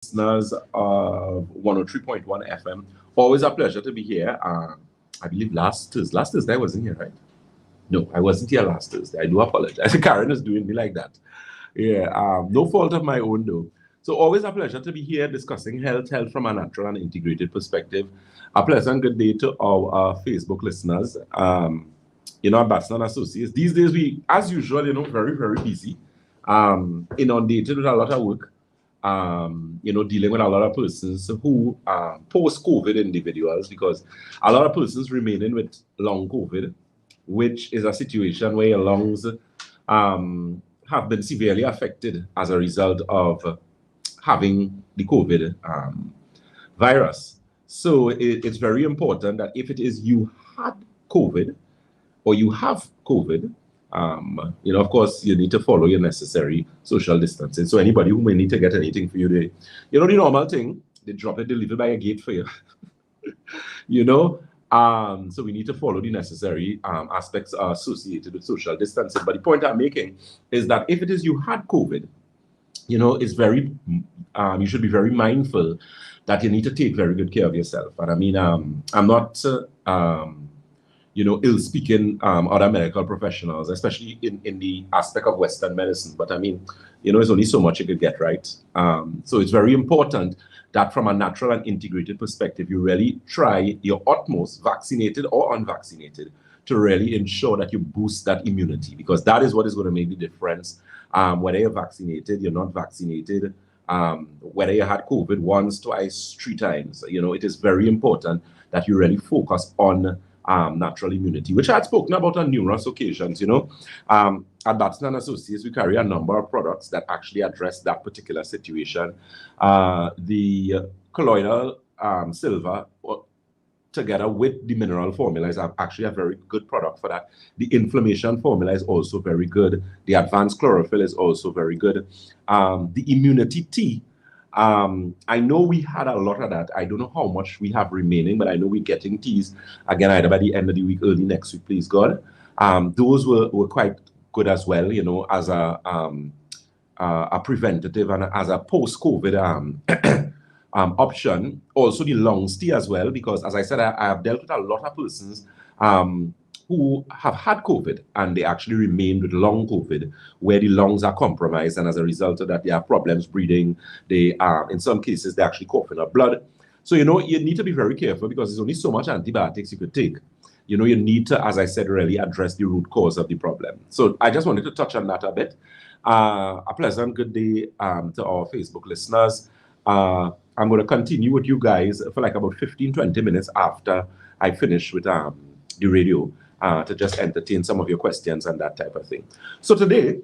listeners of 103.1 FM. Always a pleasure to be here. I believe last Thursday I wasn't here, right? No, I wasn't here last Thursday. I do apologize. Karen is doing me like that. Yeah, no fault of my own though. So always a pleasure to be here discussing health from a natural and integrated perspective. A pleasant good day to our Facebook listeners. Batson Associates. These days we, as usual, very, very busy. Inundated with a lot of work. Dealing with a lot of persons who post-COVID individuals, because a lot of persons remaining with long COVID, which is a situation where your lungs have been severely affected as a result of having the COVID virus. So it's very important that if it is you had COVID or you have COVID, of course, you need to follow your necessary social distancing. So anybody who may need to get anything for you, the normal thing, they drop it delivered by a gate for you. So we need to follow the necessary aspects associated with social distancing. But the point I'm making is that if it is you had COVID, it's very, you should be very mindful that you need to take very good care of yourself. And I mean, I'm not, ill-speaking other medical professionals, especially in the aspect of Western medicine. But I mean, there's only so much you could get, right? So it's very important that from a natural and integrated perspective, you really try your utmost, vaccinated or unvaccinated, to really ensure that you boost that immunity, because that is what is going to make the difference. Whether you're vaccinated, you're not vaccinated, whether you had COVID once, twice, 3 times, it is very important that you really focus on natural immunity, which I had spoken about on numerous occasions. At Batson Associates, we carry a number of products that actually address that particular situation. The colloidal silver, together with the mineral formula, is actually a very good product for that. The inflammation formula is also very good. The advanced chlorophyll is also very good. The immunity tea, I know we had a lot of that. I don't know how much we have remaining, but I know we're getting teas again either by the end of the week, early next week, please God. Those were quite good as well, as a preventative and as a post-COVID option. Also the lungs tea as well, because as I said, I have dealt with a lot of persons who have had COVID and they actually remained with long COVID, where the lungs are compromised, and as a result of that, they have problems breathing. They are, in some cases, they're actually coughing up blood. So, you need to be very careful, because there's only so much antibiotics you could take. You need to, as I said, really address the root cause of the problem. So I just wanted to touch on that a bit. A pleasant good day to our Facebook listeners. I'm going to continue with you guys for like about 15-20 minutes after I finish with the radio, to just entertain some of your questions and that type of thing. So today,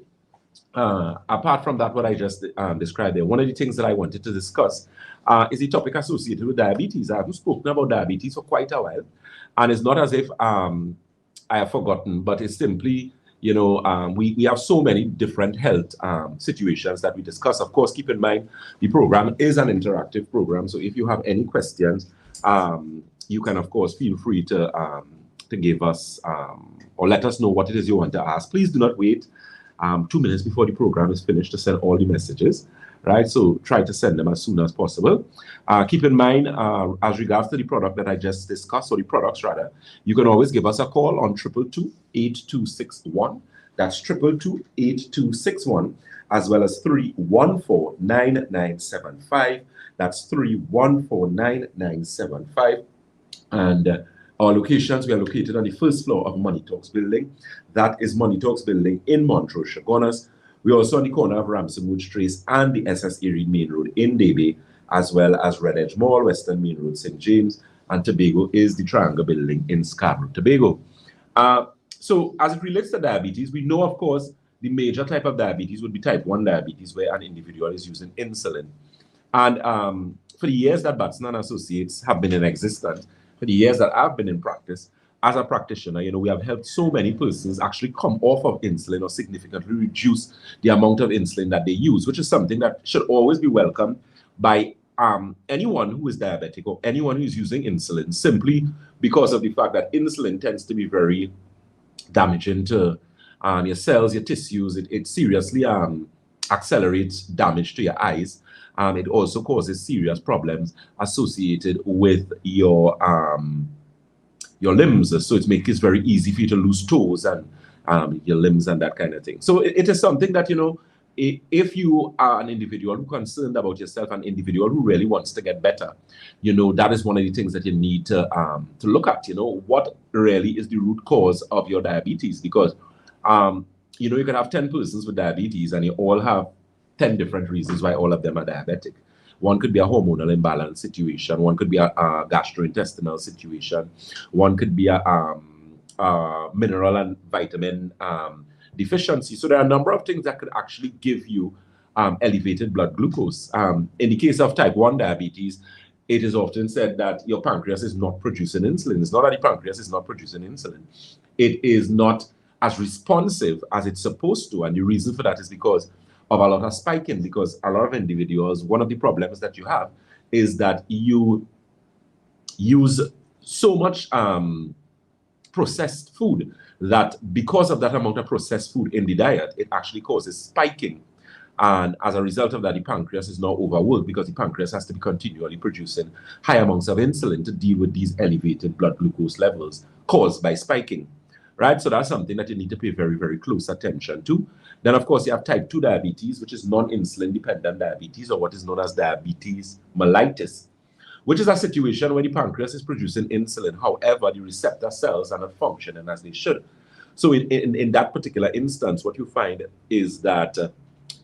apart from that, what I just described there, one of the things that I wanted to discuss is the topic associated with diabetes. I haven't spoken about diabetes for quite a while, and it's not as if I have forgotten, but it's simply, we have so many different health situations that we discuss. Of course, keep in mind, the program is an interactive program, so if you have any questions, you can, of course, feel free to give us or let us know what it is you want to ask. Please do not wait 2 minutes before the program is finished to send all the messages, right? So try to send them as soon as possible. Keep in mind, as regards to the product that I just discussed, or the products rather, you can always give us a call on 222-8261. That's 222-8261, as well as 314-9975. That's 314-9975. And our locations, we are located on the first floor of Money Talks building. That is Money Talks building in Montrose, Chaguanas. We're also on the corner of Ramsey Woods Trace and the SS Erie Main Road in Davie, as well as Red Edge Mall, Western Main Road, St. James, and Tobago is the Triangle building in Scarborough, Tobago. So as it relates to diabetes, we know, of course, the major type of diabetes would be type 1 diabetes, where an individual is using insulin. And for the years that Batson & Associates have been in existence, for the years that I've been in practice, as a practitioner, we have helped so many persons actually come off of insulin or significantly reduce the amount of insulin that they use, which is something that should always be welcomed by anyone who is diabetic or anyone who is using insulin, simply because of the fact that insulin tends to be very damaging to your cells, your tissues. It seriously accelerates damage to your eyes. It also causes serious problems associated with your limbs. So it makes it very easy for you to lose toes and your limbs and that kind of thing. So it is something that, if you are an individual who's concerned about yourself, an individual who really wants to get better, that is one of the things that you need to look at. What really is the root cause of your diabetes? Because you can have 10 persons with diabetes and you all have 10 different reasons why all of them are diabetic. One could be a hormonal imbalance situation. One could be a gastrointestinal situation. One could be a mineral and vitamin deficiency. So there are a number of things that could actually give you elevated blood glucose. In the case of type 1 diabetes, it is often said that your pancreas is not producing insulin. It's not that the pancreas is not producing insulin. It is not as responsive as it's supposed to. And the reason for that is because of a lot of spiking, because a lot of individuals, one of the problems that you have is that you use so much processed food that because of that amount of processed food in the diet, it actually causes spiking. And as a result of that, the pancreas is now overworked because the pancreas has to be continually producing high amounts of insulin to deal with these elevated blood glucose levels caused by spiking. Right? So that's something that you need to pay very, very close attention to. Then, of course, you have type 2 diabetes, which is non-insulin dependent diabetes, or what is known as diabetes mellitus, which is a situation where the pancreas is producing insulin. However, the receptor cells are not functioning as they should. So in that particular instance, what you find is that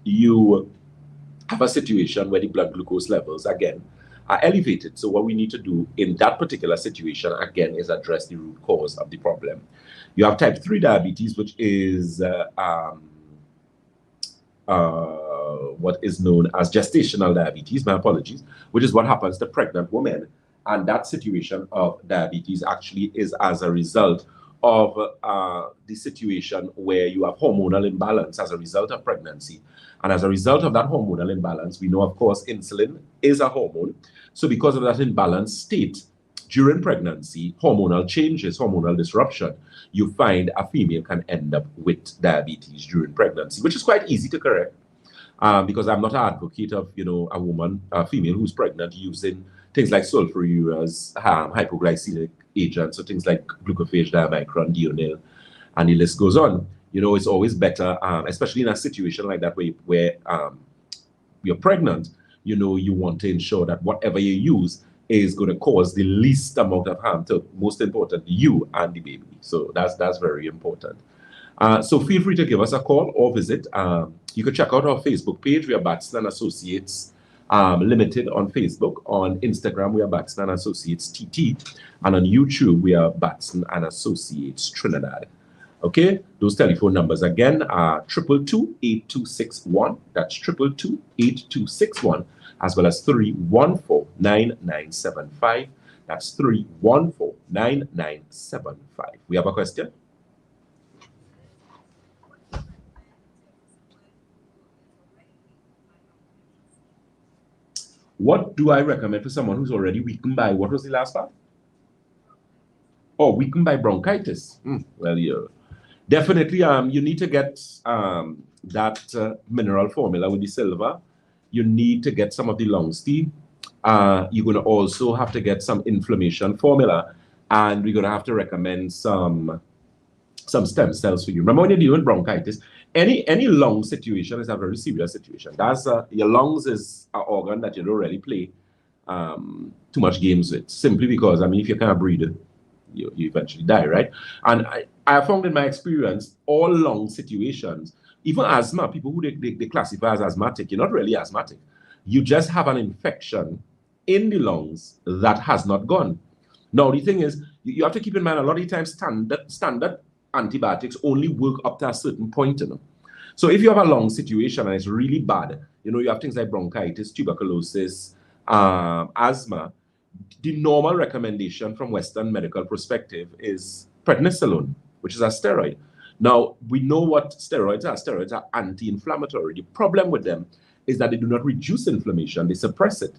you have a situation where the blood glucose levels, again, are elevated. So what we need to do in that particular situation, again, is address the root cause of the problem. You have type 3 diabetes, which is what is known as gestational diabetes, my apologies, which is what happens to pregnant women. And that situation of diabetes actually is as a result of the situation where you have hormonal imbalance as a result of pregnancy. And as a result of that hormonal imbalance, we know, of course, insulin is a hormone. So because of that imbalanced state, during pregnancy, hormonal changes, hormonal disruption, you find a female can end up with diabetes during pregnancy, which is quite easy to correct. Because I'm not an advocate of, a woman, a female who's pregnant using things like sulfurous, hypoglycemic agents, so things like glucophage, diamicron, Dionil, and the list goes on. It's always better, especially in a situation like that where you're pregnant, you want to ensure that whatever you use is going to cause the least amount of harm to, most important, you and the baby. So that's very important. So feel free to give us a call or visit. You can check out our Facebook page. We are Batson & Associates Limited on Facebook. On Instagram, we are Batson & Associates TT. And on YouTube, we are Batson & Associates Trinidad. Okay, those telephone numbers again are 222-8261. That's 222-8261, as well as 314-9975. That's 314-9975. We have a question? What do I recommend for someone who's already weakened by, what was the last part? Oh, weakened by bronchitis. Well, yeah. Definitely, you need to get that mineral formula with the silver. You need to get some of the long tea. You're going to also have to get some inflammation formula, and we're going to have to recommend some stem cells for you. Remember, when you're dealing with bronchitis, any lung situation is a very serious situation. That's your lungs is an organ that you don't really play too much games with, simply because, if you can't breathe, you eventually die, right? And I found in my experience, all lung situations, even asthma, people who they classify as asthmatic, you're not really asthmatic. You just have an infection in the lungs that has not gone. Now, the thing is, you have to keep in mind, a lot of the times standard antibiotics only work up to a certain point. So if you have a lung situation and it's really bad, you have things like bronchitis, tuberculosis, asthma, the normal recommendation from Western medical perspective is prednisolone, which is a steroid. Now, we know what steroids are. Steroids are anti-inflammatory. The problem with them is that they do not reduce inflammation, they suppress it.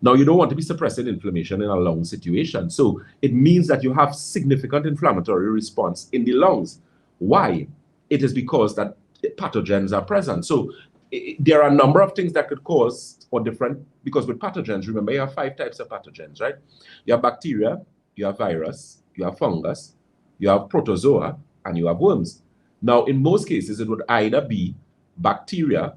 Now, you don't want to be suppressing inflammation in a lung situation. So it means that you have significant inflammatory response in the lungs. Why? It is because that pathogens are present. So there are a number of things that could cause or different, because with pathogens, remember you have 5 types of pathogens, right? You have bacteria, you have virus, you have fungus, you have protozoa, and you have worms. Now, in most cases, it would either be bacteria,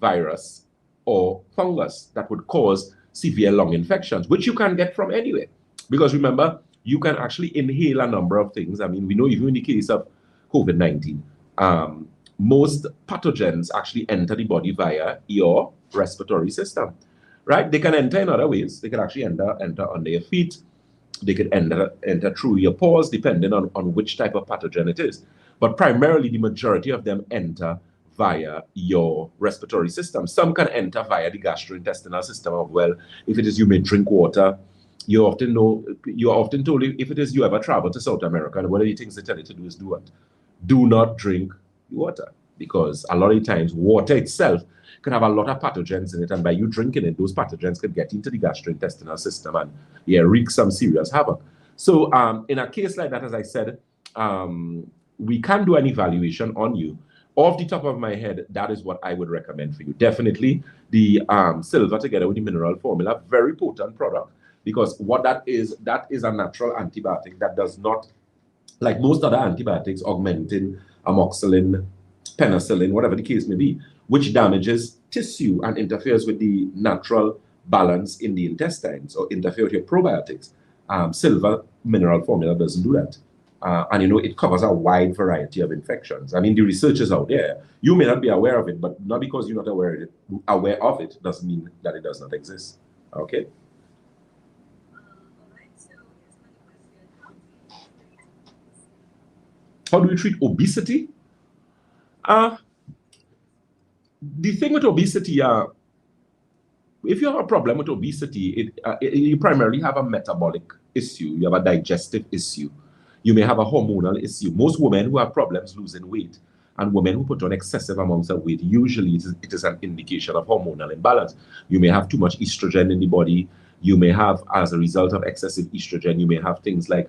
virus, or fungus that would cause severe lung infections, which you can get from anywhere. Because remember, you can actually inhale a number of things. I mean, we know even in the case of COVID-19, most pathogens actually enter the body via your respiratory system, right? They can enter in other ways. They can actually enter under your feet. They could enter through your pores, depending on which type of pathogen it is. But primarily, the majority of them enter via your respiratory system. Some can enter via the gastrointestinal system as well. If it is you may drink water, you're often told if it is you ever travel to South America, and one of the things they tell you to do is do what? Do not drink water, because a lot of the times water itself can have a lot of pathogens in it, and by you drinking it, those pathogens could get into the gastrointestinal system and wreak some serious havoc. So in a case like that, as I said, we can do an evaluation on you. Off the top of my head, that is what I would recommend for you. Definitely the silver together with the mineral formula, very potent product, because what that is a natural antibiotic that does not, like most other antibiotics, augmentin, amoxicillin, penicillin, whatever the case may be, which damages tissue and interferes with the natural balance in the intestines or interfere with your probiotics. Silver mineral formula doesn't do that. And it covers a wide variety of infections. I mean, the research is out there. You may not be aware of it, but not because you're not aware of it doesn't mean that it does not exist. Okay? How do we treat obesity? The thing with obesity, if you have a problem with obesity, you primarily have a metabolic issue. You have a digestive issue. You may have a hormonal issue. Most women who have problems losing weight and women who put on excessive amounts of weight, usually it is an indication of hormonal imbalance. You may have too much estrogen in the body. You may have, as a result of excessive estrogen, you may have things like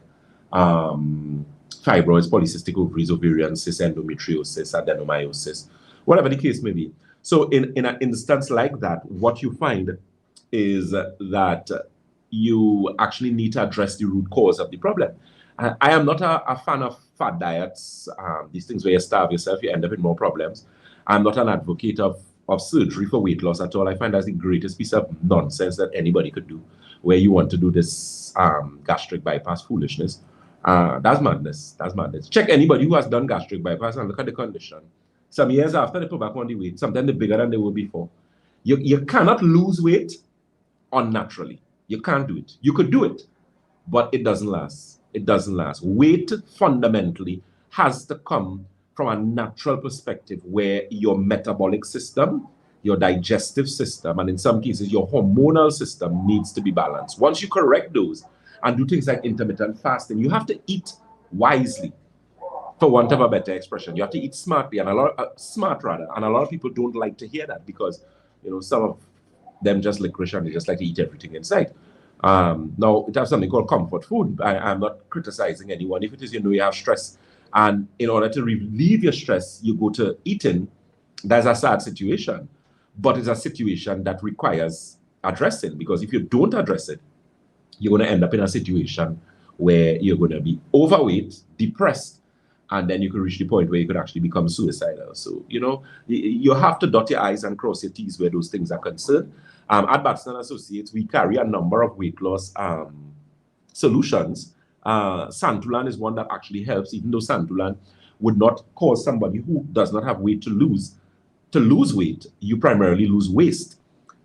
fibroids, polycystic ovaries, ovarian cysts, endometriosis, adenomyosis, whatever the case may be. So in an instance like that, what you find is that you actually need to address the root cause of the problem. I am not a fan of fad diets, these things where you starve yourself, you end up with more problems. I'm not an advocate of surgery for weight loss at all. I find that's the greatest piece of nonsense that anybody could do, where you want to do this gastric bypass foolishness. That's madness. That's madness. Check anybody who has done gastric bypass and look at the condition. Some years after, they put back on the weight. Sometimes they're bigger than they were before. You cannot lose weight unnaturally. You can't do it. You could do it, but it doesn't last. It doesn't last. Weight fundamentally has to come from a natural perspective where your metabolic system, your digestive system, and in some cases, your hormonal system needs to be balanced. Once you correct those and do things like intermittent fasting, you have to eat wisely, for want of a better expression. You have to eat smartly, and a lot of people don't like to hear that, because some of them just licorice and they just like to eat everything in sight. Now, it has something called comfort food. I'm not criticizing anyone. If it is, you have stress, and in order to relieve your stress, you go to eating, that's a sad situation. But it's a situation that requires addressing, because if you don't address it, you're going to end up in a situation where you're going to be overweight, depressed, and then you could reach the point where you could actually become suicidal. So, you have to dot your I's and cross your T's where those things are concerned. At Batson Associates, we carry a number of weight loss solutions. Santulan is one that actually helps, even though Santulan would not cause somebody who does not have weight to lose weight. You primarily lose waste.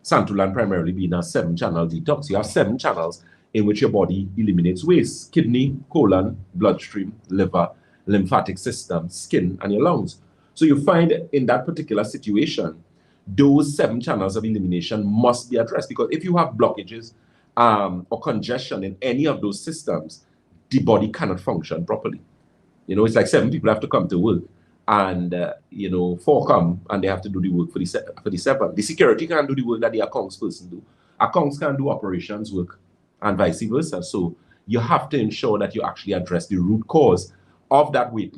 Santulan primarily being a 7-channel detox. You have 7 channels in which your body eliminates waste: kidney, colon, bloodstream, liver, lymphatic system, skin, and your lungs. So you find in that particular situation, those 7 channels of elimination must be addressed, because if you have blockages or congestion in any of those systems, the body cannot function properly. It's like 7 people have to come to work, and 4 come and they have to do the work for the 7. The security can't do the work that the accounts person do. Accounts can't do operations work, and vice versa. So you have to ensure that you actually address the root cause of that weight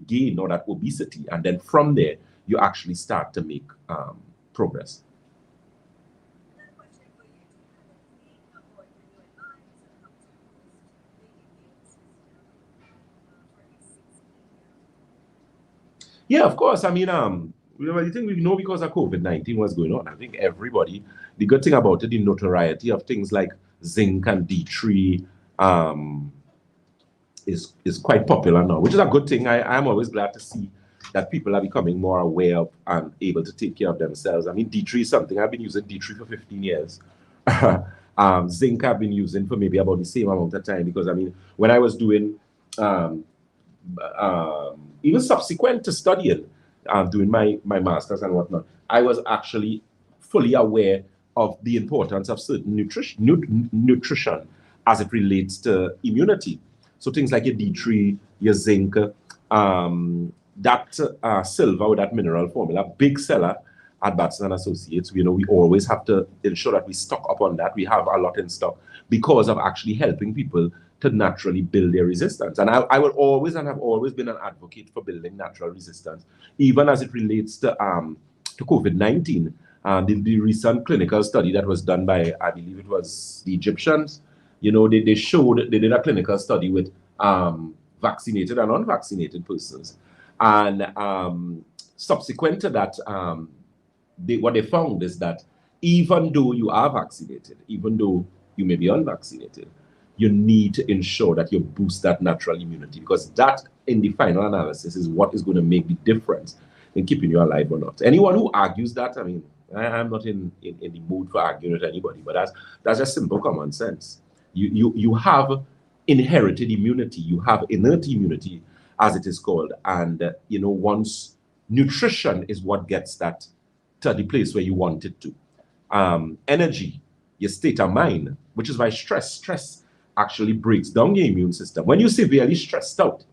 gain or that obesity, and then from there you actually start to make progress. Yeah, of course. I mean, you think we know because of COVID-19 was going on. I think everybody, the good thing about it, the notoriety of things like zinc and D3 is quite popular now, which is a good thing. I'm always glad to see that people are becoming more aware of and able to take care of themselves. I mean, D3 is something I've been using D3 for 15 years. Zinc I've been using for maybe about the same amount of time, because I mean, when I was doing even subsequent to studying, doing my master's and whatnot, I was actually fully aware of the importance of certain nutrition as it relates to immunity. So things like your D3, your zinc, that silver with that mineral formula, big seller at Batson and Associates. You know, we always have to ensure that we stock up on that. We have a lot in stock because of actually helping people to naturally build their resistance. And I will always and have always been an advocate for building natural resistance, even as it relates to COVID-19. The recent clinical study that was done by, I believe it was the Egyptians, you know, they did a clinical study with vaccinated and unvaccinated persons. And subsequent to that, what they found is that even though you are vaccinated, even though you may be unvaccinated, you need to ensure that you boost that natural immunity, because that, in the final analysis, is what is going to make the difference in keeping you alive or not. Anyone who argues that, I mean, I'm not in the mood for arguing with anybody, but that's just simple common sense. You have inherited immunity, you have innate immunity, as it is called, and you know, once nutrition is what gets that to the place where you want it to. Energy, your state of mind, which is why stress actually breaks down your immune system. When you're severely stressed out,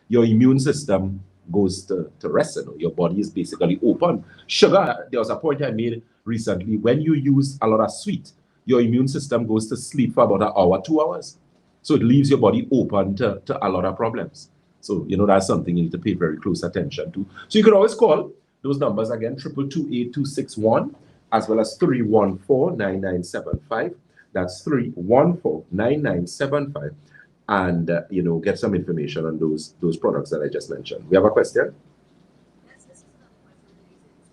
your immune system goes to rest. You know? Your body is basically open. Sugar, there was a point I made recently, when you use a lot of sweet, your immune system goes to sleep for about an hour, 2 hours. So it leaves your body open to a lot of problems. So, you know, that's something you need to pay very close attention to. So you could always call those numbers again, 222-8261, as well as 314-9975. That's 314-9975. And, you know, get some information on those products that I just mentioned. We have a question? Yes, this is another question related to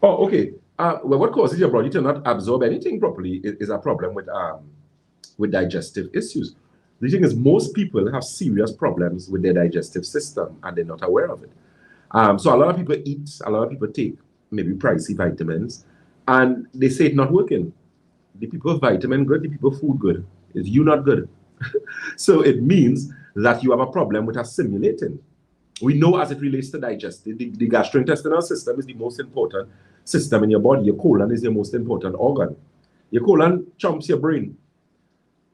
Oh, okay. Well, what causes your body to not absorb anything properly is a problem with digestive issues. The thing is, most people have serious problems with their digestive system and they're not aware of it. So a lot of people eat, a lot of people take maybe pricey vitamins, and they say it's not working. The people vitamin good, the people food good. Is you not good? So it means that you have a problem with assimilating. We know as it relates to digestive, the gastrointestinal system is the most important system in your body. Your colon is your most important organ. Your colon chomps your brain.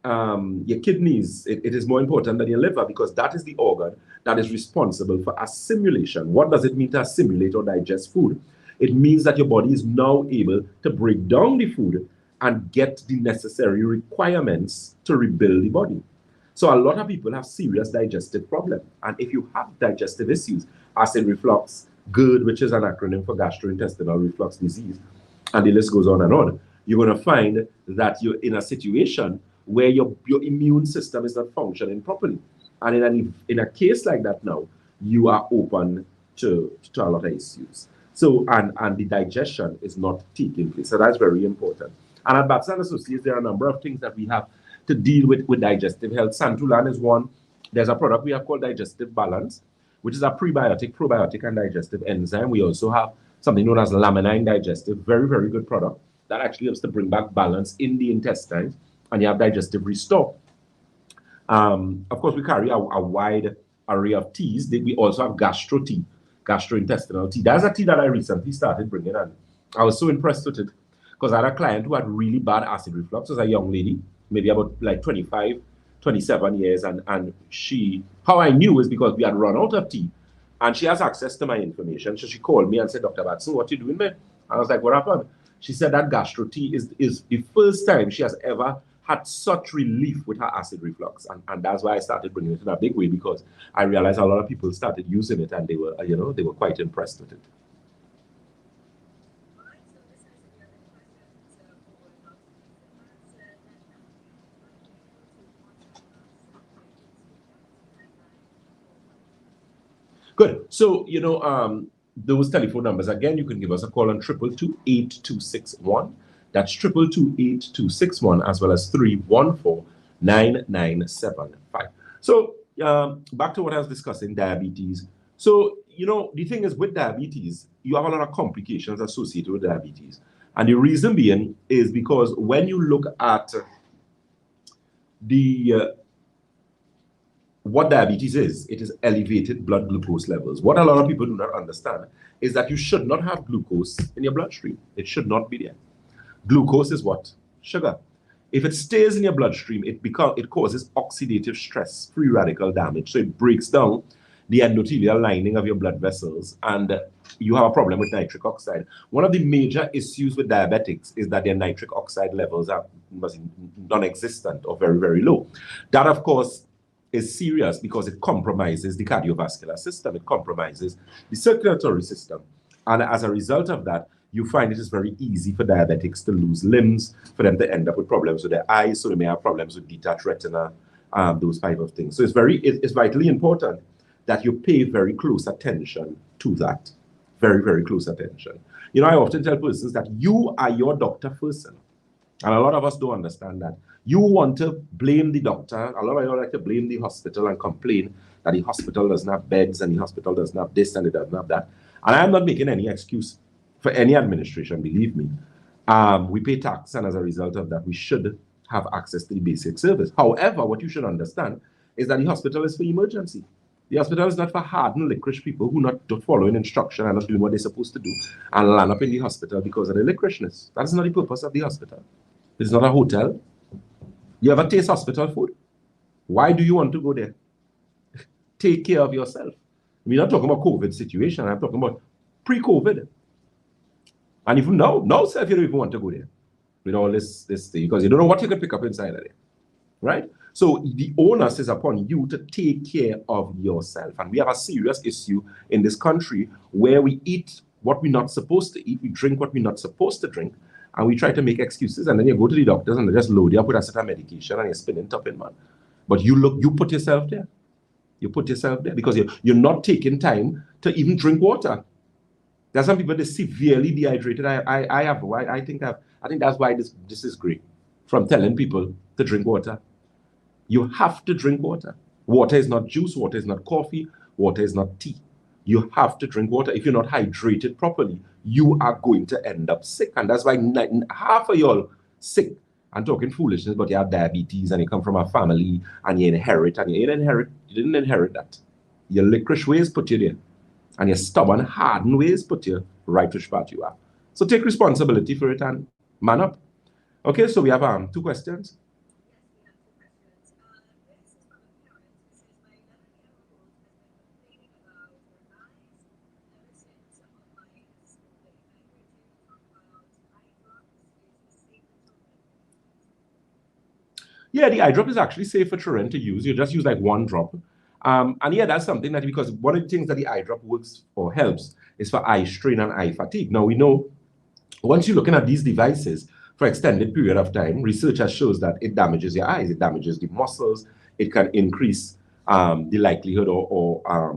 Your kidneys, it is more important than your liver, because that is the organ that is responsible for assimilation. What does it mean to assimilate or digest food? It means that your body is now able to break down the food and get the necessary requirements to rebuild the body. So a lot of people have serious digestive problems. And if you have digestive issues, acid reflux, GERD, which is an acronym for gastrointestinal reflux disease, and the list goes on, you're going to find that you're in a situation where your immune system is not functioning properly. And in a case like that now, you are open to a lot of issues. So, and the digestion is not taking place. So that's very important. And at Batson Associates, there are a number of things that we have to deal with digestive health. Santulan is one. There's a product we have called Digestive Balance, which is a prebiotic, probiotic, and digestive enzyme. We also have something known as Laminine Digestive, very, very good product that actually helps to bring back balance in the intestines. And you have Digestive Restore. Of course, we carry a wide array of teas. We also have gastro tea, gastrointestinal tea. That's a tea that I recently started bringing in. I was so impressed with it because I had a client who had really bad acid reflux. It was a young lady, maybe about like 25, 27 years. And she, how I knew is because we had run out of tea. And she has access to my information. So she called me and said, Dr. Batson, what you doing, man? I was like, what happened? She said that gastro tea is the first time she has ever had such relief with her acid reflux, and that's why I started bringing it in a big way, because I realized a lot of people started using it and they were, they were quite impressed with it. Alright, so this is the other question. So for Dr. Batson, Good. So, those telephone numbers, again, you can give us a call on 222-8261. That's 222-8261, as well as 314-9975. So, back to what I was discussing, diabetes. So, the thing is, with diabetes, you have a lot of complications associated with diabetes. And the reason being is because when you look at what diabetes is, it is elevated blood glucose levels. What a lot of people do not understand is that you should not have glucose in your bloodstream. It should not be there. Glucose is what? Sugar. If it stays in your bloodstream, it causes oxidative stress, free radical damage. So it breaks down the endothelial lining of your blood vessels, and you have a problem with nitric oxide. One of the major issues with diabetics is that their nitric oxide levels are non-existent or very, very low. That, of course, is serious because it compromises the cardiovascular system, it compromises the circulatory system. And as a result of that, you find it is very easy for diabetics to lose limbs, for them to end up with problems with their eyes, so they may have problems with detached retina, those type of things. So it's vitally important that you pay very close attention to that. Very, very close attention. I often tell persons that you are your doctor first. And a lot of us don't understand that. You want to blame the doctor. A lot of you like to blame the hospital and complain that the hospital doesn't have beds and the hospital doesn't have this and it doesn't have that. And I'm not making any excuse for any administration, believe me. We pay tax, and as a result of that, we should have access to the basic service. However, what you should understand is that the hospital is for emergency. The hospital is not for hardened licorice people who not following instruction and not doing what they're supposed to do and land up in the hospital because of the licorishness. That is not the purpose of the hospital. It's not a hotel. You ever taste hospital food? Why do you want to go there? Take care of yourself. We're not talking about COVID situation. I'm talking about pre-COVID. And even now, sir, if you don't even want to go there with all this thing, because you don't know what you can pick up inside of there, right? So the onus is upon you to take care of yourself. And we have a serious issue in this country where we eat what we're not supposed to eat, we drink what we're not supposed to drink, and we try to make excuses, and then you go to the doctors and they just load you up with a certain medication and you're spinning top in, man. But you put yourself there. You put yourself there because you're not taking time to even drink water. There's some people that are severely dehydrated. I think that's why this is great, from telling people to drink water. You have to drink water. Water is not juice, water is not coffee, water is not tea. You have to drink water. If you're not hydrated properly, you are going to end up sick. And that's why half of y'all sick and talking foolishness, but you have diabetes and you come from a family and you inherit, and you didn't inherit that. Your licorice ways put you there. And your stubborn, hardened ways put you right which part you are. So take responsibility for it and man up. Okay, so we have 2 questions. Yeah, the eye drop is actually safe for children to use. You just use like 1 drop. And yeah, that's something that, because one of the things that the eye drop works or helps is for eye strain and eye fatigue. Now, we know once you're looking at these devices for extended period of time, research has shows that it damages your eyes, it damages the muscles, it can increase the likelihood or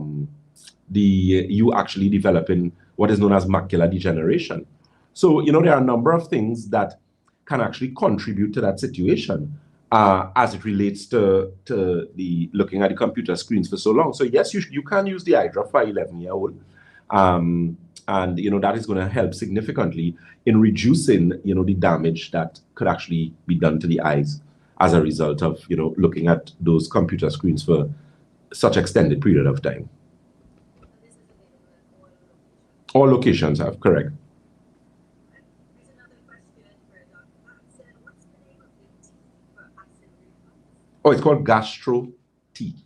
you actually developing what is known as macular degeneration. So, there are a number of things that can actually contribute to that situation. As it relates to the looking at the computer screens for so long. So yes, you can use the eye drop for 11-year-old, and that is going to help significantly in reducing the damage that could actually be done to the eyes as a result of looking at those computer screens for such extended period of time. All locations have, correct. Here's another question for Dr. Batson. What's the name of the tea for acid reflux? Oh, it's called gastro tea.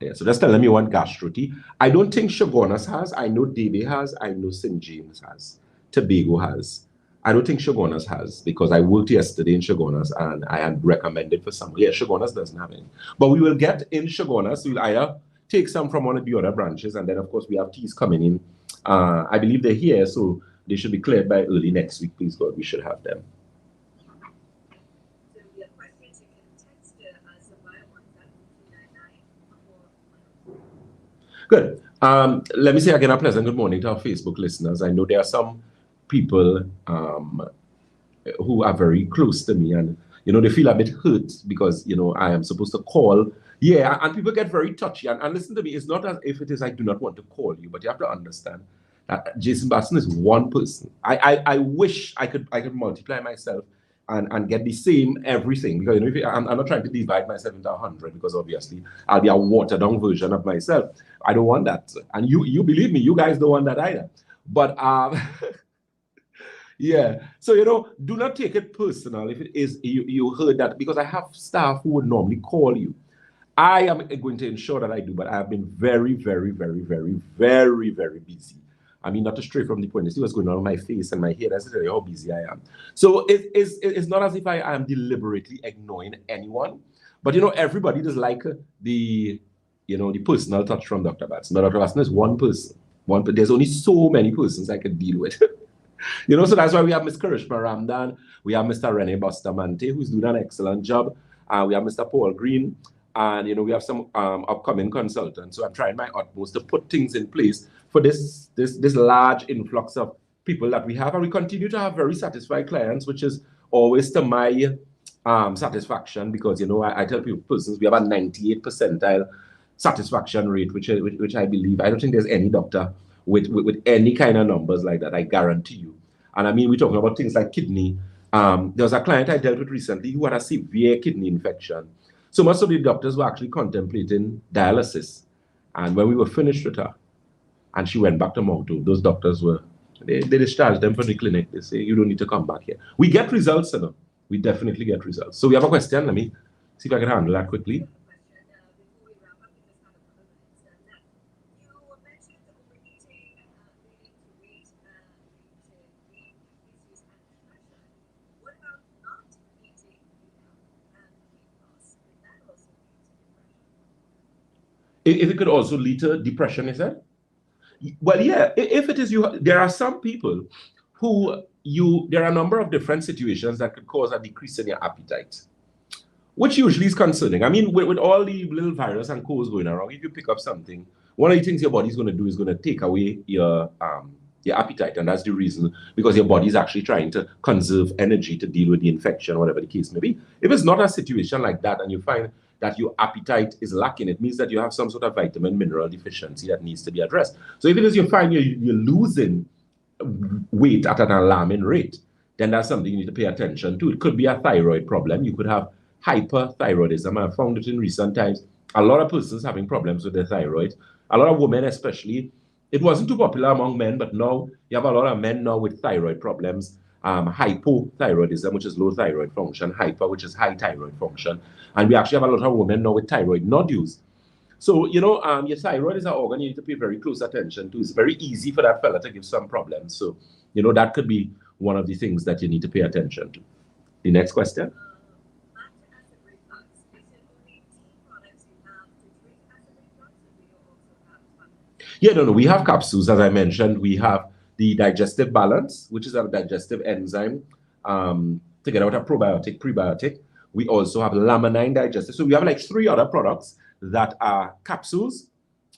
Yeah, so just telling me what gastro tea. I don't think Chagonas has. I know Debe has. I know St. James has. Tobago has. I don't think Shogunas has, because I worked yesterday in Shogunas and I had recommended for some. Yeah, Shogunas doesn't have any. But we will get in Shogunas. We'll either take some from one of the other branches, and then, of course, we have teas coming in. I believe they're here, so they should be cleared by early next week. Please, God, we should have them. So we have questions. You can text us via WhatsApp 299 Good. Let me say again a pleasant good morning to our Facebook listeners. I know there are some people who are very close to me, and they feel a bit hurt because I am supposed to call. Yeah, and people get very touchy. And listen to me, it's not as if it is I do not want to call you, but you have to understand that Jason Batson is one person. I wish I could multiply myself and get the same everything, because I'm not trying to divide myself into 100, because obviously I'll be a watered down version of myself. I don't want that, and you believe me, you guys don't want that either. But yeah, so do not take it personal if it is you heard that, because I have staff who would normally call you. I am going to ensure that I do, but I have been very, very, very, very, very, very busy. I mean, not to stray from the point, you see what's going on my face and my hair. That's really how busy I am. So it's not as if I am deliberately ignoring anyone, but everybody does like the personal touch from Dr. Batson. Now, Dr. Batson is one person. There's only so many persons I could deal with. So that's why we have Ms. Karishma Ramdan, we have Mr. Rene Bustamante, who's doing an excellent job, we have Mr. Paul Green, and we have some upcoming consultants. So I'm trying my utmost to put things in place for this large influx of people that we have, and we continue to have very satisfied clients, which is always to my satisfaction, because I tell people, persons, we have a 98th percentile satisfaction rate, which I believe, I don't think there's any doctor with any kind of numbers like that, I guarantee you. And I mean, we're talking about things like kidney. There was a client I dealt with recently who had a severe kidney infection. So most of the doctors were actually contemplating dialysis. And when we were finished with her, and she went back to Mountain, those doctors they discharged them from the clinic. They say, you don't need to come back here. We get results, we definitely get results. So we have a question. Let me see if I can handle that quickly. If it could also lead to depression, is that? Well, yeah, if it is there are some people who there are a number of different situations that could cause a decrease in your appetite, which usually is concerning. I mean, with all the little virus and colds going around, if you pick up something, one of the things your body's going to do is going to take away your appetite, and that's the reason, because your body is actually trying to conserve energy to deal with the infection, whatever the case may be. If it's not a situation like that, and you find that your appetite is lacking, it means that you have some sort of vitamin mineral deficiency that needs to be addressed. So if it is you find you're losing weight at an alarming rate, then that's something you need to pay attention to. It could be a thyroid problem. You could have hyperthyroidism. I've found it in recent times. A lot of persons having problems with their thyroid. A lot of women especially. It wasn't too popular among men, but now you have a lot of men now with thyroid problems. Hypothyroidism, which is low thyroid function, hyper, which is high thyroid function. And we actually have a lot of women now with thyroid nodules. So, your thyroid is an organ you need to pay very close attention to. It's very easy for that fella to give some problems. So, that could be one of the things that you need to pay attention to. The next question. Yeah, no, we have capsules, as I mentioned. We have the digestive balance, which is a digestive enzyme to get out a probiotic, prebiotic. We also have laminine digestive. So we have like 3 other products that are capsules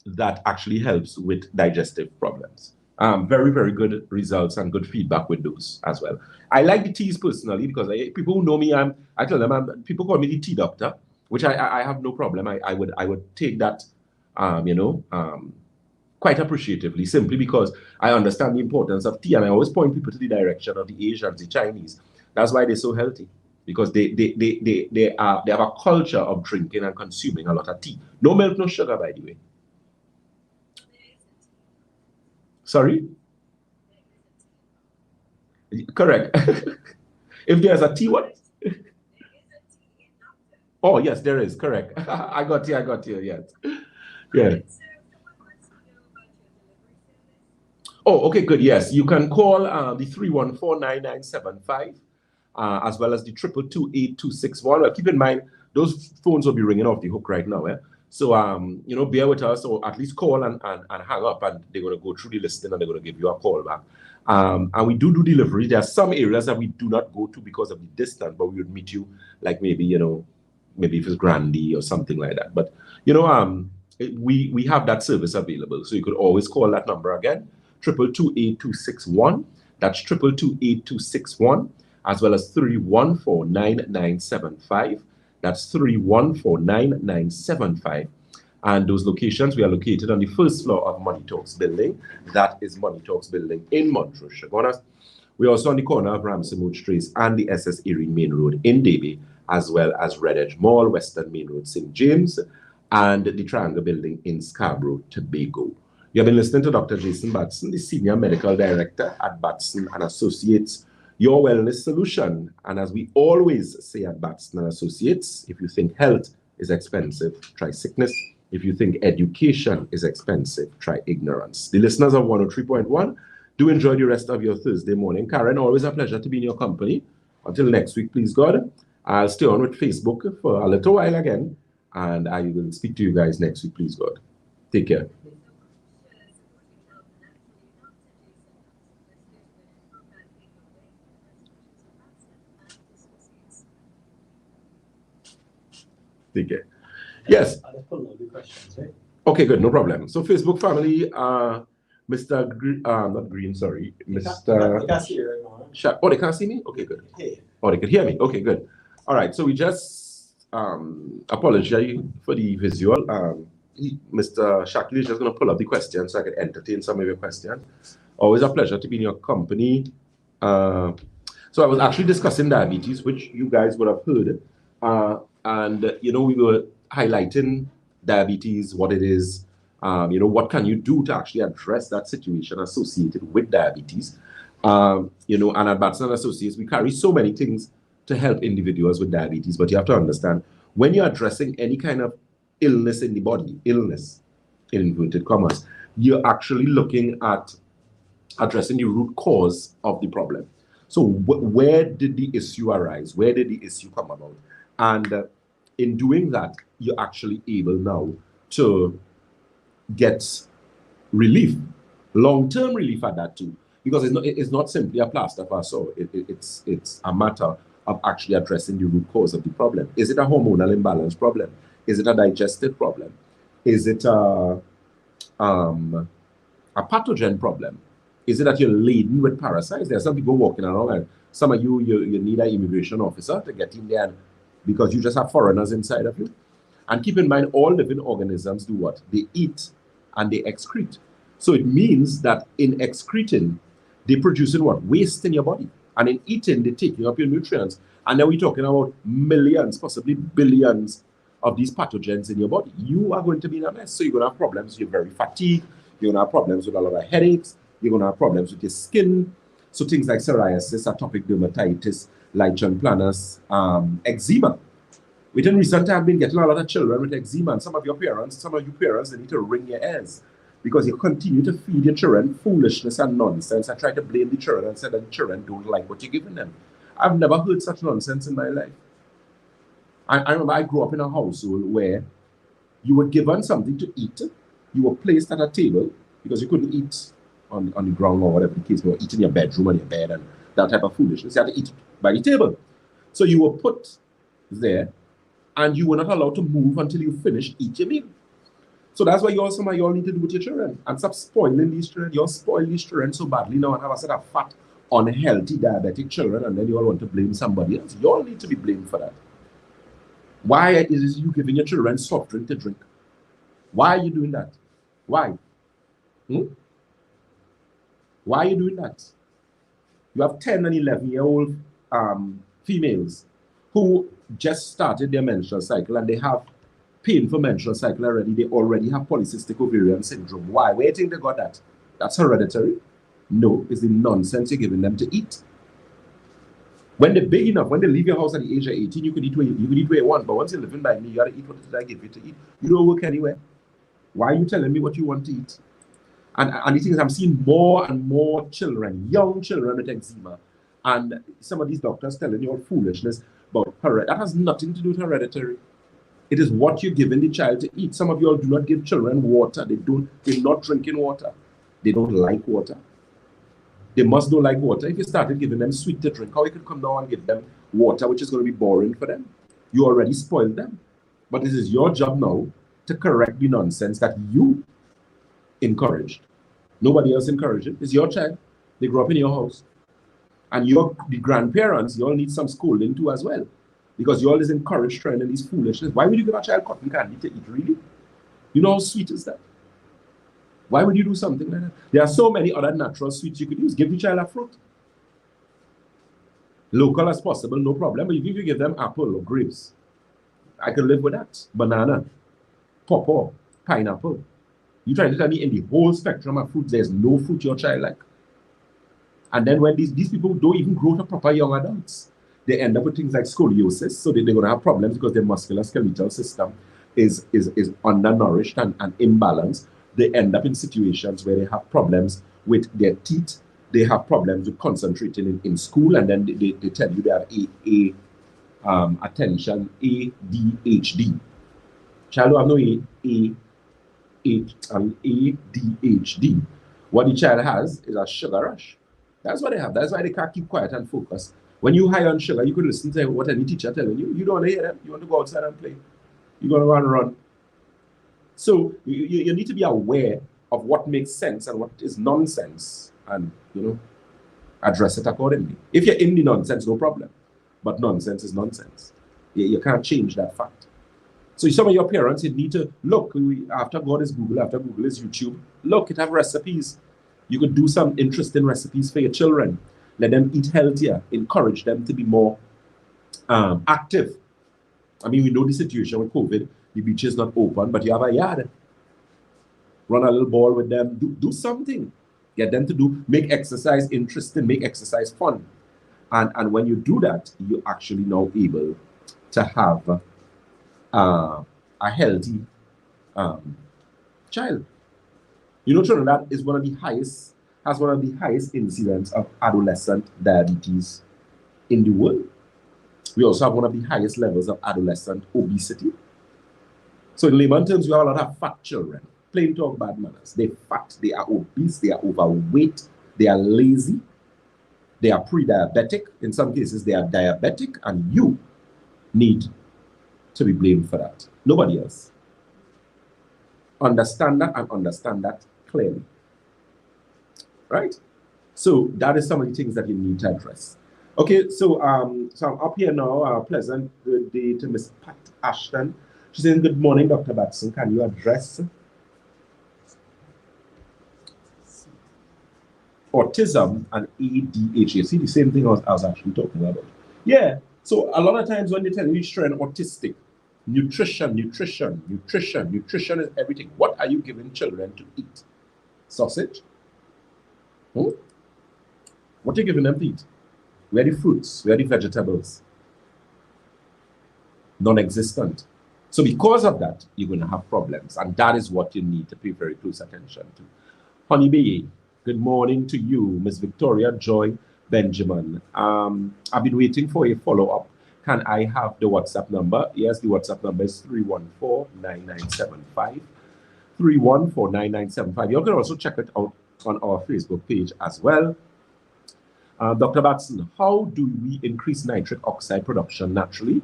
that actually helps with digestive problems. Very, very good results and good feedback with those as well. I like the teas personally, because people who know me, I tell them, people call me the tea doctor, which I have no problem. I would take that, quite appreciatively, simply because I understand the importance of tea, and I always point people to the direction of the Asians, the Chinese. That's why they're so healthy, because they have a culture of drinking and consuming a lot of tea. No milk, no sugar, by the way. Sorry? Correct. If there's a tea, what? Oh, yes, there is. Correct. I got you. Yes. Yeah. Oh, okay, good. Yes, you can call the 314-9975 as well as the 222-8261. Well, keep in mind, those phones will be ringing off the hook right now. So, you know, bear with us, or at least call and hang up, and they're going to go through the listing and they're going to give you a call back. And we do delivery. There are some areas that we do not go to because of the distance, but we would meet you, like maybe, you know, maybe if it's Grandy or something like that. But, you know, we have that service available. So you could always call that number again, 222-8261. That's 222-8261, as well as 314-9975. That's 314-9975. And those locations, we are located on the first floor of Money Talks building. That is Money Talks building in Montrose. We're also on the corner of Ramsey Trace and the SS Erin Main Road in Davie, as well as Red Edge Mall, Western Main Road, St. James, and the Triangle building in Scarborough, Tobago. You have been listening to Dr. Jason Batson, the Senior Medical Director at Batson and Associates, your wellness solution. And as we always say at Batson and Associates, if you think health is expensive, try sickness. If you think education is expensive, try ignorance. The listeners of 103.1, do enjoy the rest of your Thursday morning. Karen, always a pleasure to be in your company. Until next week, please God. I'll stay on with Facebook for a little while again, and I will speak to you guys next week, please God. Take care. Take care. Yes. I'll pull all the questions, right? Okay, good, no problem. So Facebook family, Mr. Not Green, sorry, Mr. They can't see you right now. Oh, they can't see me? Okay, good. Hey. Oh, they can hear me? Okay, good. All right, so we just apologize for the visual. Mr. Shakil is just going to pull up the questions so I can entertain some of your questions. Always a pleasure to be in your company. So I was actually discussing diabetes, which you guys would have heard. And, you know, we were highlighting diabetes, what it is, you know, what can you do to actually address that situation associated with diabetes. You know, and at Batson Associates, we carry so many things to help individuals with diabetes, but you have to understand, when you're addressing any kind of illness in the body, illness, in inverted commas, you're actually looking at addressing the root cause of the problem. So where did the issue arise? Where did the issue come about? And in doing that, you're actually able now to get relief, long-term relief at that too, because it's not simply a plaster for us. So it's a matter of actually addressing the root cause of the problem. Is it a hormonal imbalance problem? Is it a digestive problem? Is it a pathogen problem? Is it that you're laden with parasites? There are some people walking around, and some of you need an immigration officer to get in there because you just have foreigners inside of you. And keep in mind, all living organisms do what? They eat and they excrete. So it means that in excreting, they're producing what? Waste in your body. And in eating, they're taking up your nutrients. And then we're talking about millions, possibly billions of these pathogens in your body. You are going to be in a mess. So you're going to have problems. You're very fatigued. You're going to have problems with a lot of headaches. You're going to have problems with your skin. So things like psoriasis, atopic dermatitis, lichen planus, eczema. Within recent time, I've been getting a lot of children with eczema. And some of you parents, they need to wring your ears because you continue to feed your children foolishness and nonsense and try to blame the children and say that the children don't like what you're giving them. I've never heard such nonsense in my life. I remember I grew up in a household where you were given something to eat. You were placed at a table because you couldn't eat on the ground or whatever the case. You were eating in your bedroom and your bed and that type of foolishness. You had to eat by the table. So you were put there and you were not allowed to move until you finished eating your meal. So that's what you all need to do with your children. And stop spoiling these children. You all spoil these children so badly now and have a set of fat, unhealthy, diabetic children, and then you all want to blame somebody else. You all need to be blamed for that. Why is you giving your children soft drink to drink? Why are you doing that? Why? Why are you doing that? You have 10 and 11-year-old females who just started their menstrual cycle and they have painful menstrual cycle already. They already have polycystic ovarian syndrome. Why? Where do you think they got that? That's hereditary? No, it's the nonsense you're giving them to eat. When they're big enough, when they leave your house at the age of 18, you can eat where you want. But once you're living by me, you gotta eat what I give you to eat. You don't work anywhere. Why are you telling me what you want to eat? And the thing is, I'm seeing more and more children, young children with eczema. And some of these doctors telling you all foolishness about hereditary. That has nothing to do with hereditary. It is what you're giving the child to eat. Some of you all do not give children water. They're not drinking water. They don't like water. They must not like water. If you started giving them sweet to drink, how you could come down and give them water, which is going to be boring for them? You already spoiled them. But this is your job now to correct the nonsense that you encouraged. Nobody else encouraged it. It's your child. They grew up in your house. And the grandparents, you all need some schooling too as well. Because you always encourage trying these foolishness. Why would you give a child cotton candy to eat, really? You know how sweet is that? Why would you do something like that? There are so many other natural sweets you could use. Give the child a fruit. Local as possible, no problem. But if you give them apple or grapes, I can live with that. Banana, pawpaw, pineapple. You try to tell me in the whole spectrum of fruits, there's no fruit your child like. And then when these people don't even grow to proper young adults, they end up with things like scoliosis, so they're going to have problems because their musculoskeletal system is undernourished and imbalanced. They end up in situations where they have problems with their teeth, they have problems with concentrating in school, and then they tell you they have attention ADHD. Child don't have no ADHD. What the child has is a sugar rush. That's what they have. That's why they can't keep quiet and focus. When you high on sugar, you could listen to what any teacher telling you. You don't want to hear them. You want to go outside and play. You're going to go and run. So you need to be aware of what makes sense and what is nonsense, and address it accordingly. If you're in the nonsense, no problem. But nonsense is nonsense. You can't change that fact. So some of your parents, you need to look. After God is Google, after Google is YouTube. Look, it have recipes. You could do some interesting recipes for your children. Let them eat healthier. Encourage them to be more active. I mean, we know the situation with COVID. The beach is not open, but you have a yard. Run a little ball with them. Do something. Get them to make exercise interesting, make exercise fun. And when you do that, you're actually now able to have a healthy child. Trinidad is has one of the highest incidence of adolescent diabetes in the world. We also have one of the highest levels of adolescent obesity. So in layman terms, we have a lot of fat children. Plain talk, bad manners. They're fat, they are obese, they are overweight, they are lazy, they are pre-diabetic. In some cases, they are diabetic, and you need to be blamed for that. Nobody else. Understand that and understand that clearly. Right? So that is some of the things that you need to address. Okay, so I'm up here now. Pleasant good day to Miss Pat Ashton. She's saying, good morning, Dr. Batson. Can you address autism and ADHD? See, the same thing I was actually talking about. Yeah, so a lot of times when they tell you you're autistic, nutrition is everything. What are you giving children to eat? Sausage? What are you giving them to eat? Where are the fruits? Where are the vegetables? Non-existent. So because of that, you're going to have problems. And that is what you need to pay very close attention to. Honeybee, good morning to you. Miss Victoria Joy Benjamin. I've been waiting for a follow-up. Can I have the WhatsApp number? Yes, the WhatsApp number is 314-9975. 314-9975. You can also check it out on our Facebook page as well. Dr. Batson, how do we increase nitric oxide production naturally?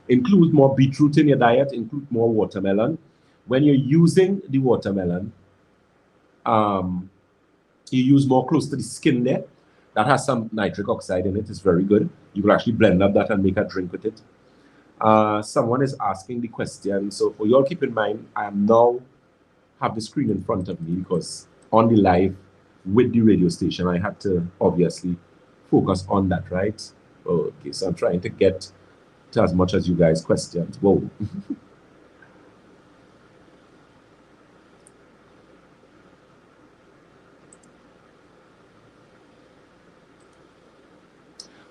Include more beetroot in your diet, include more watermelon. When you're using the watermelon, you use more close to the skin there. That has some nitric oxide in it. It's very good. You can actually blend up that and make a drink with it. Someone is asking the question. So for you all, keep in mind, I am now have the screen in front of me because on the live with the radio station, I had to obviously focus on that, right? Okay, so I'm trying to get to as much as you guys questions. Whoa.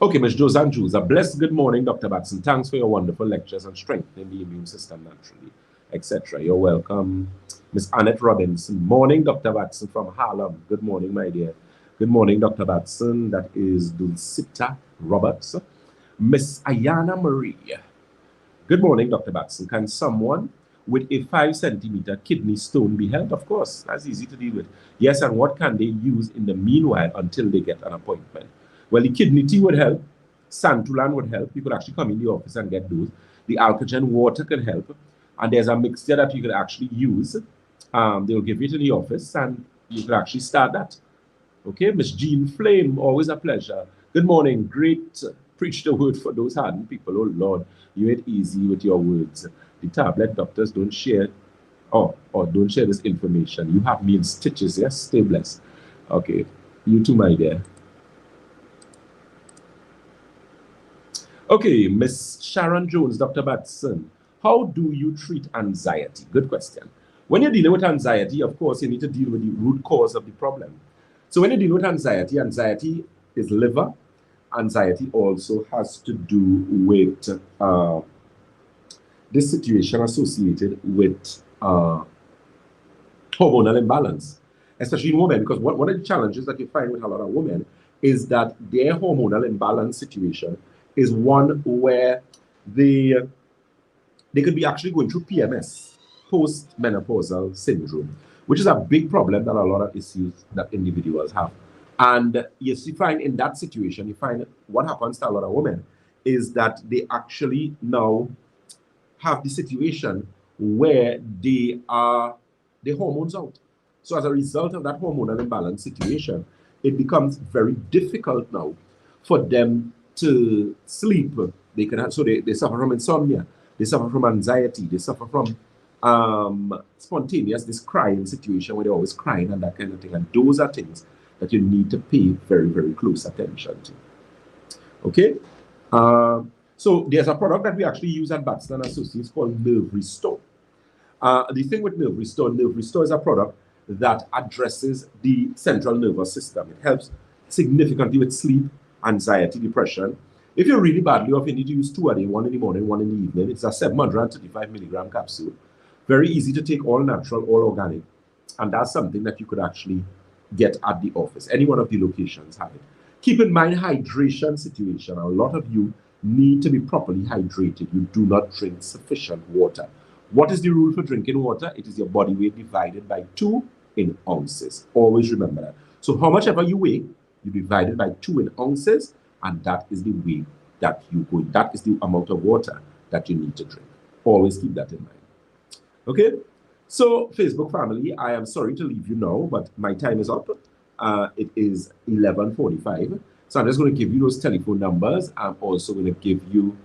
Okay, Ms. Josanne Jews, a blessed good morning, Dr. Batson. Thanks for your wonderful lectures on strengthening the immune system naturally, etc. You're welcome. Miss Annette Robinson. Morning, Dr. Batson from Harlem. Good morning, my dear. Good morning, Dr. Batson. That is Dulcita Roberts. Miss Ayana Marie. Good morning, Dr. Batson. Can someone with a 5 centimeter kidney stone be helped? Of course, that's easy to deal with. Yes, and what can they use in the meanwhile until they get an appointment? Well, the kidney tea would help. Santulan would help. You could actually come in the office and get those. The alkagen water can help. And there's a mixture that you could actually use. They'll give you to the office and you can actually start that. Okay, Miss Jean Flame, always a pleasure. Good morning. Great. Preach the word for those hardened people. Oh Lord, you ain't easy with your words. The tablet doctors don't share or don't share this information. You have me in stitches, yes? Stay blessed. Okay, you too, my dear. Okay, Miss Sharon Jones, Dr. Batson. How do you treat anxiety? Good question. When you're dealing with anxiety, of course, you need to deal with the root cause of the problem. So when you deal with anxiety, anxiety is liver. Anxiety also has to do with this situation associated with hormonal imbalance, especially in women, because one of the challenges that you find with a lot of women is that their hormonal imbalance situation is one where they could be actually going through PMS, post-menopausal syndrome, which is a big problem that a lot of issues that individuals have. And yes, you find in that situation, you find what happens to a lot of women is that they actually now have the situation where the hormones out. So as a result of that hormonal imbalance situation, it becomes very difficult now for them to sleep. They suffer from insomnia, they suffer from anxiety, they suffer from spontaneous, this crying situation where they're always crying and that kind of thing. And those are things that you need to pay very, very close attention to. Okay? So there's a product that we actually use at Batson Associates called Nerve Restore. The thing with Nerve Restore is a product that addresses the central nervous system. It helps significantly with sleep, anxiety, depression. If you're really badly off, you need to use 2 a day, 1 in the morning, 1 in the evening. It's a 735 milligram capsule. Very easy to take, all natural, all organic. And that's something that you could actually get at the office. Any one of the locations have it. Keep in mind hydration situation. A lot of you need to be properly hydrated. You do not drink sufficient water. What is the rule for drinking water? It is your body weight divided by 2 in ounces. Always remember that. So how much ever you weigh, you divide it by 2 in ounces, and that is the weight that you go. That is the amount of water that you need to drink. Always keep that in mind. Okay? So, Facebook family, I am sorry to leave you now, but my time is up. It is 11:45. So I'm just going to give you those telephone numbers. I'm also going to give you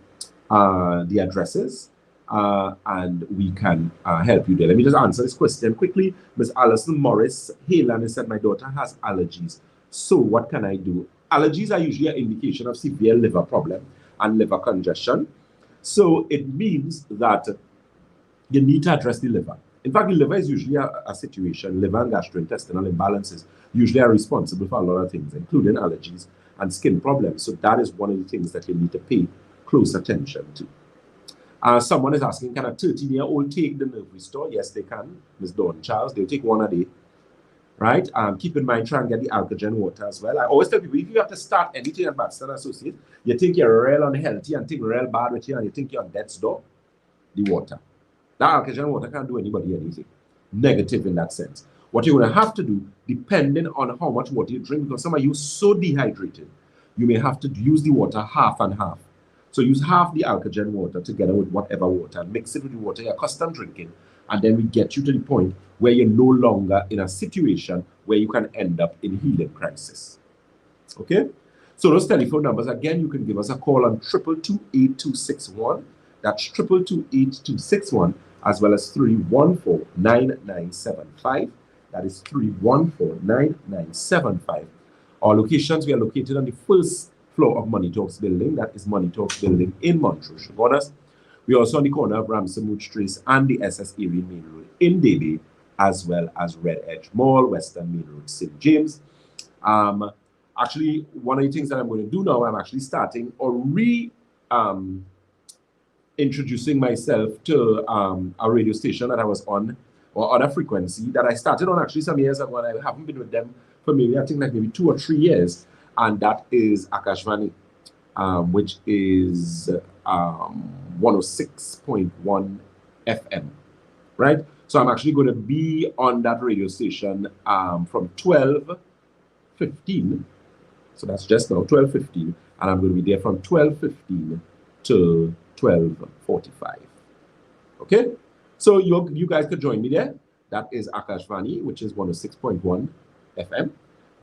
the addresses, and we can help you there. Let me just answer this question quickly. Ms. Alison Morris Hayland said, my daughter has allergies. So what can I do? Allergies are usually an indication of severe liver problem and liver congestion. So it means that you need to address the liver. In fact, the liver is usually a situation, liver and gastrointestinal imbalances usually are responsible for a lot of things, including allergies and skin problems. So that is one of the things that you need to pay close attention to. Someone is asking, can a 13-year-old take the Nerve Restore? Yes, they can. Ms. Dawn Charles, they'll take 1 a day. Right? Keep in mind, try and get the alkagen water as well. I always tell people, if you have to start anything at Batson Associates, you think you're real unhealthy and think real bad with you and you think you're on death's door, the water. That alkagen water can't do anybody anything negative in that sense. What you're going to have to do, depending on how much water you drink, because some of you so dehydrated, you may have to use the water half and half. So use half the alkagen water together with whatever water, and mix it with the water you're accustomed drinking, and then we get you to the point where you're no longer in a situation where you can end up in healing crisis. Okay? So those telephone numbers, again, you can give us a call on 222-8261. That's 222-8261, as well as 314-9975. That is 314-9975. Our locations, we are located on the first floor of Money Talks building. That is Money Talks building in Montrose, Shogunas. We're also on the corner of Ramsamooch Trace and the SS Erie Main Road in Davie, as well as Red Edge Mall, Western Main Road, St. James. Actually, one of the things that I'm going to do now, I'm actually starting or introducing myself to a radio station that I was on or other frequency that I started on actually some years ago, and I haven't been with them for maybe, I think like maybe 2 or 3 years, and that is Akashvani, which is 106.1 FM, right? So I'm actually going to be on that radio station from 12:15, so that's just now 12:15, and I'm going to be there from 12:15 to 12:45. Okay, so you guys could join me there. That is Akashvani, which is 106.1 FM.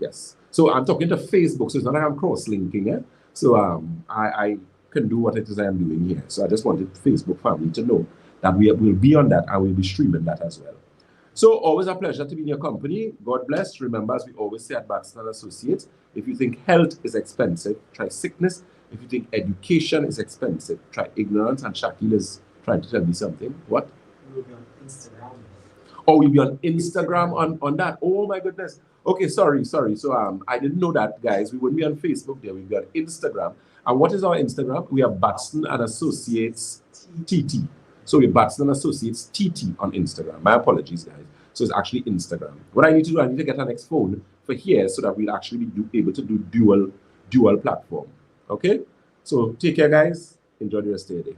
Yes. So I'm talking to Facebook, so it's not like I'm cross-linking it. So I can do what it is I'm doing here. So I just wanted Facebook family to know that we will be on that and we'll be streaming that as well. So always a pleasure to be in your company. God bless. Remember, as we always say at Batson & Associates, if you think health is expensive, try sickness. If you think education is expensive, try ignorance. And Shakil is trying to tell me something. What? We'll be on Instagram. Oh, we'll be on Instagram on that. Oh my goodness. Okay, sorry. So I didn't know that, guys. We wouldn't be on Facebook there. We'll be on Instagram. And what is our Instagram? We have Batson & Associates TT. So we're Batson & Associates TT on Instagram. My apologies, guys. So it's actually Instagram. What I need to do, I need to get an next phone for here so that we'll actually be able to do dual platform. Okay? So take care, guys. Enjoy the rest of your day.